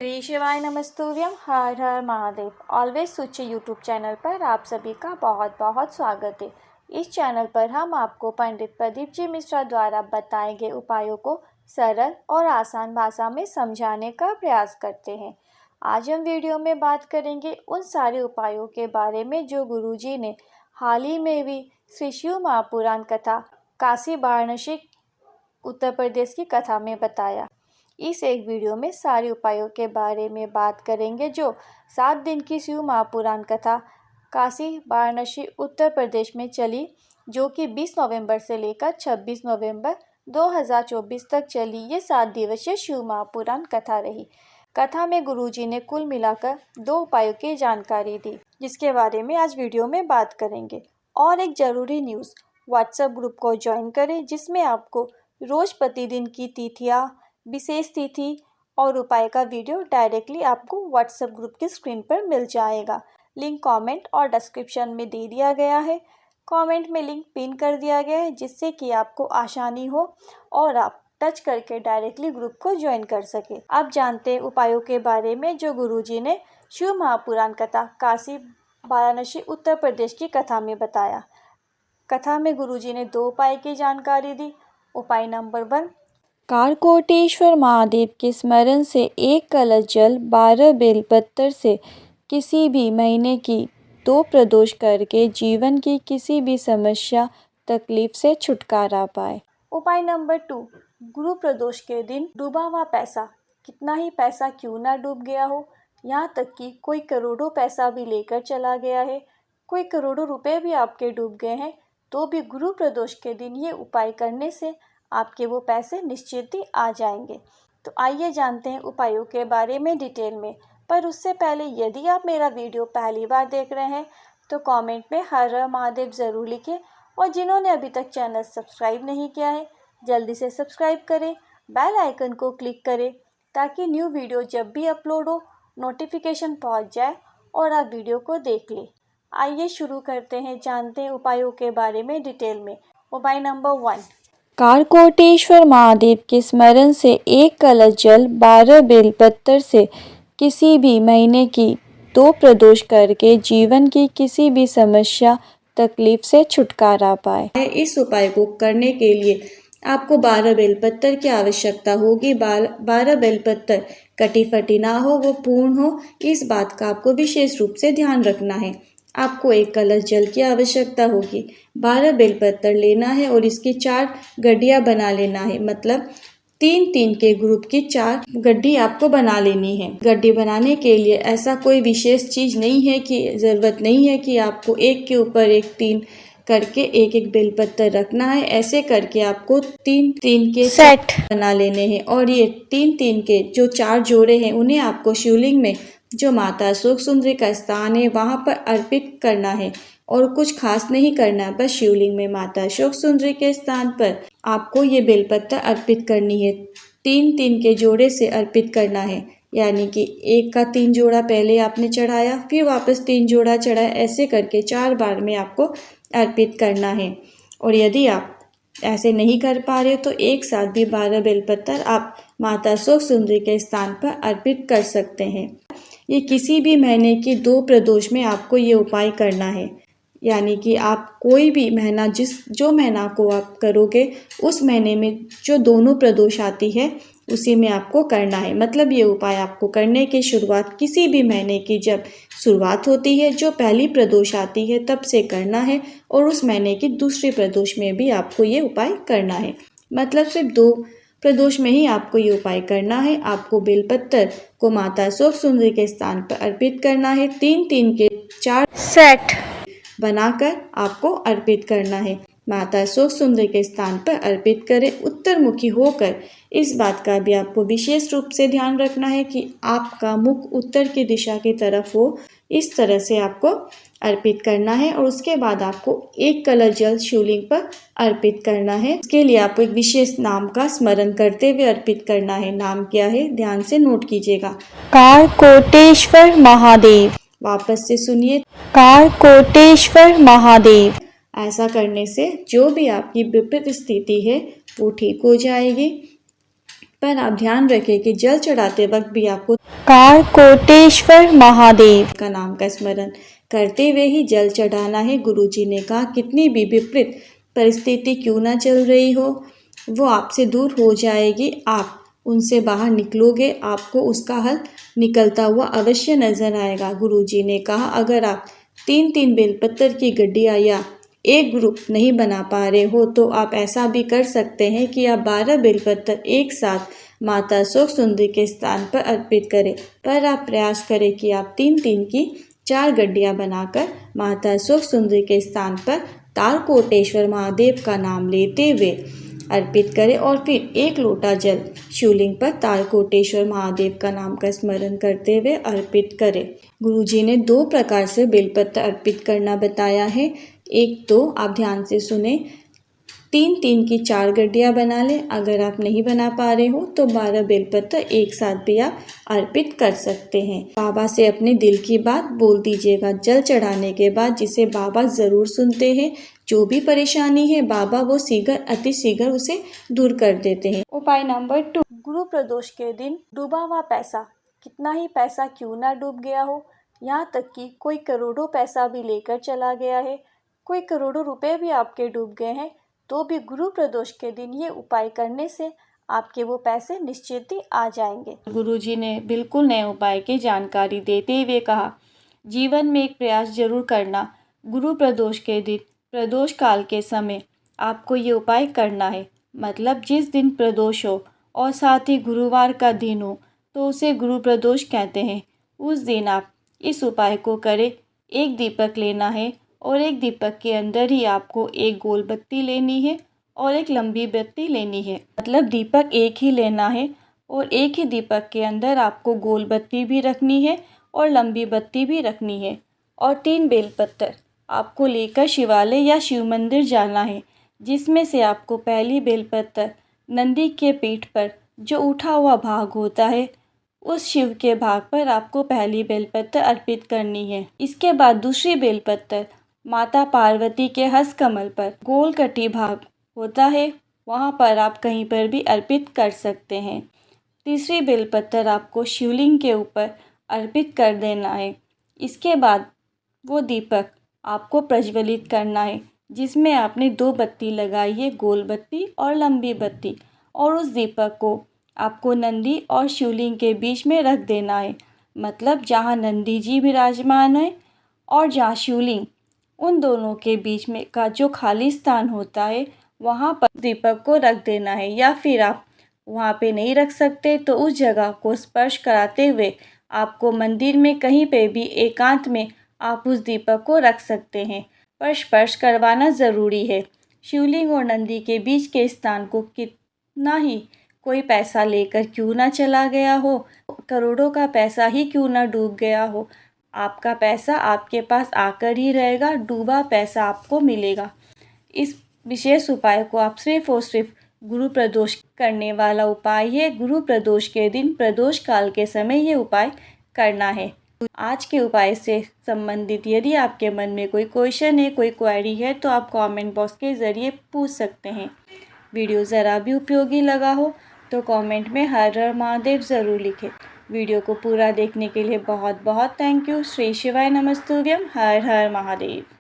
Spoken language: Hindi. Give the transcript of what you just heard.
श्री शिवाय नमस्तुभ्यम। हर हर महादेव। ऑलवेज सूची यूट्यूब चैनल पर आप सभी का बहुत बहुत स्वागत है। इस चैनल पर हम आपको पंडित प्रदीप जी मिश्रा द्वारा बताए गए उपायों को सरल और आसान भाषा में समझाने का प्रयास करते हैं। आज हम वीडियो में बात करेंगे उन सारे उपायों के बारे में जो गुरुजी ने हाल ही में भी श्री शिव महापुराण कथा काशी वाराणसी उत्तर प्रदेश की कथा में बताया। इस एक वीडियो में सारे उपायों के बारे में बात करेंगे जो 7 दिन की शिव महापुराण कथा काशी वाराणसी उत्तर प्रदेश में चली, जो कि 20 नवंबर से लेकर 26 नवंबर 2024 तक चली। ये 7 दिवसीय शिव महापुराण कथा रही। कथा में गुरुजी ने कुल मिलाकर 2 उपायों की जानकारी दी, जिसके बारे में आज वीडियो में बात करेंगे। और एक ज़रूरी न्यूज़, व्हाट्सएप ग्रुप को ज्वाइन करें जिसमें आपको रोज़ प्रतिदिन की तिथियाँ, विशेष तिथि और उपाय का वीडियो डायरेक्टली आपको व्हाट्सएप ग्रुप की स्क्रीन पर मिल जाएगा। लिंक कमेंट और डिस्क्रिप्शन में दे दिया गया है। कमेंट में लिंक पिन कर दिया गया है जिससे कि आपको आसानी हो और आप टच करके डायरेक्टली ग्रुप को ज्वाइन कर सके। अब जानते हैं उपायों के बारे में जो गुरुजी ने शिव महापुराण कथा काशी वाराणसी उत्तर प्रदेश की कथा में बताया। कथा में गुरुजी ने 2 उपाय की जानकारी दी। उपाय नंबर 1, कारकोटेश्वर महादेव के स्मरण से 1 कलश जल 12 बेलपत्र से किसी भी महीने की 2 प्रदोष करके जीवन की किसी भी समस्या तकलीफ से छुटकारा पाए। उपाय नंबर 2, गुरु प्रदोष के दिन डूबा हुआ पैसा, कितना ही पैसा क्यों ना डूब गया हो, यहाँ तक कि कोई करोड़ों पैसा भी लेकर चला गया है, कोई करोड़ों रुपए भी आपके डूब गए हैं, तो भी गुरु प्रदोष के दिन ये उपाय करने से आपके वो पैसे निश्चित ही आ जाएंगे। तो आइए जानते हैं उपायों के बारे में डिटेल में। पर उससे पहले यदि आप मेरा वीडियो पहली बार देख रहे हैं तो कमेंट में हर हर महादेव ज़रूर लिखें, और जिन्होंने अभी तक चैनल सब्सक्राइब नहीं किया है जल्दी से सब्सक्राइब करें, बेल आइकन को क्लिक करें ताकि न्यू वीडियो जब भी अपलोड हो नोटिफिकेशन पहुंच जाए और आप वीडियो को देख लें। आइए शुरू करते हैं, जानते हैं उपायों के बारे में डिटेल में। उपाय नंबर 1, कारकोटेश्वर महादेव के स्मरण से 1 कलश जल 12 बेलपत्र से किसी भी महीने की 2 प्रदोष करके जीवन की किसी भी समस्या तकलीफ से छुटकारा पाए। इस उपाय को करने के लिए आपको 12 बेलपत्र की आवश्यकता होगी। 12 बेलपत्र कटी फटी ना हो, वो पूर्ण हो, इस बात का आपको विशेष रूप से ध्यान रखना है। आपको 1 कलश जल की आवश्यकता होगी, 12 बेलपत्र लेना है और इसकी 4 गड्डियाँ बना लेना है। मतलब 3-3 के ग्रुप की 4 गड्डी आपको बना लेनी है। गड्डी बनाने के लिए ऐसा कोई विशेष चीज़ नहीं है कि ज़रूरत नहीं है कि आपको एक के ऊपर एक 3 करके एक बेलपत्र रखना है। ऐसे करके आपको 3-3 के सेट बना लेने हैं और ये 3-3 के जो 4 जोड़े हैं उन्हें आपको शिवलिंग में जो माता अशोक सुंदरी का स्थान है वहाँ पर अर्पित करना है। और कुछ खास नहीं करना है, बस शिवलिंग में माता अशोक सुंदरी के स्थान पर आपको ये बेलपत्र अर्पित करनी है। 3-3 के जोड़े से अर्पित करना है, यानी कि 1 का 3 जोड़ा पहले आपने चढ़ाया, फिर वापस 3 जोड़ा चढ़ाया, ऐसे करके 4 बार में आपको अर्पित करना है। और यदि आप ऐसे नहीं कर पा रहे तो एक साथ भी 12 बेलपत्र आप माता अशोक सुंदरी के स्थान पर अर्पित कर सकते हैं। ये किसी भी महीने की 2 प्रदोष में आपको ये उपाय करना है, यानी कि आप कोई भी महीना जो महीना को आप करोगे उस महीने में जो दोनों प्रदोष आती है उसी में आपको करना है। मतलब ये उपाय आपको करने की शुरुआत किसी भी महीने की जब शुरुआत होती है, जो पहली प्रदोष आती है तब से करना है, और उस महीने की दूसरी प्रदोष में भी आपको ये उपाय करना है। मतलब सिर्फ 2 प्रदोष में ही आपको ये उपाय करना है। आपको बेलपत्र को माता अशोक सुंदरी के स्थान पर अर्पित करना है। 3-3 के 4 सेट बनाकर आपको अर्पित करना है। माता अशोक सुंदरी के स्थान पर अर्पित करें उत्तरमुखी होकर। इस बात का भी आपको विशेष रूप से ध्यान रखना है कि आपका मुख उत्तर की दिशा की तरफ हो, इस तरह से आपको अर्पित करना है। और उसके बाद आपको 1 कलश जल शिवलिंग पर अर्पित करना है। इसके लिए आपको एक विशेष नाम का स्मरण करते हुए अर्पित करना है। नाम क्या है, ध्यान से नोट कीजिएगा, कारकोटेश्वर महादेव। वापस से सुनिए, कारकोटेश्वर महादेव। ऐसा करने से जो भी आपकी विपरीत स्थिति है वो ठीक हो जाएगी। पर आप ध्यान रखें कि जल चढ़ाते वक्त भी आपको कारकोटेश्वर महादेव का नाम का स्मरण करते हुए ही जल चढ़ाना है। गुरुजी ने कहा कितनी भी विपरीत परिस्थिति क्यों ना चल रही हो, वो आपसे दूर हो जाएगी। आप उनसे बाहर निकलोगे, आपको उसका हल निकलता हुआ अवश्य नजर आएगा। गुरुजी ने कहा अगर आप 3-3 बेलपत्र की गड्डियाँ या एक ग्रुप नहीं बना पा रहे हो तो आप ऐसा भी कर सकते हैं कि आप 12 बेलपत्र एक साथ माता शोक सुंदरी के स्थान पर अर्पित करें। पर आप प्रयास करें कि आप 3-3 की 4 गड्डियाँ बनाकर माता शोक सुंदरी के स्थान पर तारकोटेश्वर महादेव का नाम लेते हुए अर्पित करें और फिर 1 लोटा जल शिवलिंग पर तारकोटेश्वर महादेव का नाम का स्मरण करते हुए अर्पित करें। गुरुजी ने 2 प्रकार से बेलपत्र अर्पित करना बताया है। एक तो आप ध्यान से सुने, 3-3 की 4 गड्डियाँ बना लें। अगर आप नहीं बना पा रहे हो तो 12 बेलपत्र एक साथ भी आप अर्पित कर सकते हैं। बाबा से अपने दिल की बात बोल दीजिएगा जल चढ़ाने के बाद, जिसे बाबा ज़रूर सुनते हैं। जो भी परेशानी है बाबा वो अति शीघ्र उसे दूर कर देते हैं। उपाय नंबर 2, गुरु प्रदोष के दिन डूबा हुआ पैसा, कितना ही पैसा क्यों ना डूब गया हो, यहाँ तक कि कोई करोड़ों पैसा भी लेकर चला गया है, कोई करोड़ों रुपए भी आपके डूब गए हैं, तो भी गुरु प्रदोष के दिन ये उपाय करने से आपके वो पैसे निश्चित ही आ जाएंगे। गुरुजी ने बिल्कुल नए उपाय की जानकारी देते हुए कहा जीवन में एक प्रयास जरूर करना। गुरु प्रदोष के दिन प्रदोष काल के समय आपको ये उपाय करना है। मतलब जिस दिन प्रदोष हो और साथ ही गुरुवार का दिन हो तो उसे गुरु प्रदोष कहते हैं। उस दिन आप इस उपाय को करें। एक दीपक लेना है और एक दीपक के अंदर ही आपको एक गोल बत्ती लेनी है और एक लंबी बत्ती लेनी है। मतलब दीपक एक ही लेना है और एक ही दीपक के अंदर आपको गोल बत्ती भी रखनी है और लंबी बत्ती भी रखनी है। और 3 बेलपत्र आपको लेकर शिवालय या शिव मंदिर जाना है, जिसमें से आपको पहली बेलपत्र नंदी के पीठ पर जो उठा हुआ भाग होता है उस शिव के भाग पर आपको पहली बेलपत्र अर्पित करनी है। इसके बाद दूसरी बेलपत्र माता पार्वती के हस्त कमल पर गोल कटी भाग होता है, वहाँ पर आप कहीं पर भी अर्पित कर सकते हैं। तीसरी बेलपत्र आपको शिवलिंग के ऊपर अर्पित कर देना है। इसके बाद वो दीपक आपको प्रज्वलित करना है, जिसमें आपने 2 बत्ती लगाई है, गोल बत्ती और लंबी बत्ती, और उस दीपक को आपको नंदी और शिवलिंग के बीच में रख देना है। मतलब जहाँ नंदी जी विराजमान है और जहाँ शिवलिंग, उन दोनों के बीच में का जो खाली स्थान होता है वहाँ पर दीपक को रख देना है। या फिर आप वहाँ पे नहीं रख सकते तो उस जगह को स्पर्श कराते हुए आपको मंदिर में कहीं पे भी एकांत में आप उस दीपक को रख सकते हैं, पर स्पर्श करवाना ज़रूरी है। शिवलिंग और नंदी के बीच के स्थान को कितना ही कोई पैसा लेकर क्यों ना चला गया हो, करोड़ों का पैसा ही क्यों ना डूब गया हो, आपका पैसा आपके पास आकर ही रहेगा, डूबा पैसा आपको मिलेगा। इस विशेष उपाय को आप सिर्फ और सिर्फ गुरु प्रदोष करने वाला उपाय है। गुरु प्रदोष के दिन प्रदोष काल के समय ये उपाय करना है। आज के उपाय से संबंधित यदि आपके मन में कोई क्वेश्चन है, कोई क्वेरी है तो आप कमेंट बॉक्स के ज़रिए पूछ सकते हैं। वीडियो ज़रा भी उपयोगी लगा हो तो कमेंट में हर हर महादेव ज़रूर लिखें। वीडियो को पूरा देखने के लिए बहुत बहुत थैंक यू। श्री शिवाय नमस्तुभ्यम। हर हर महादेव।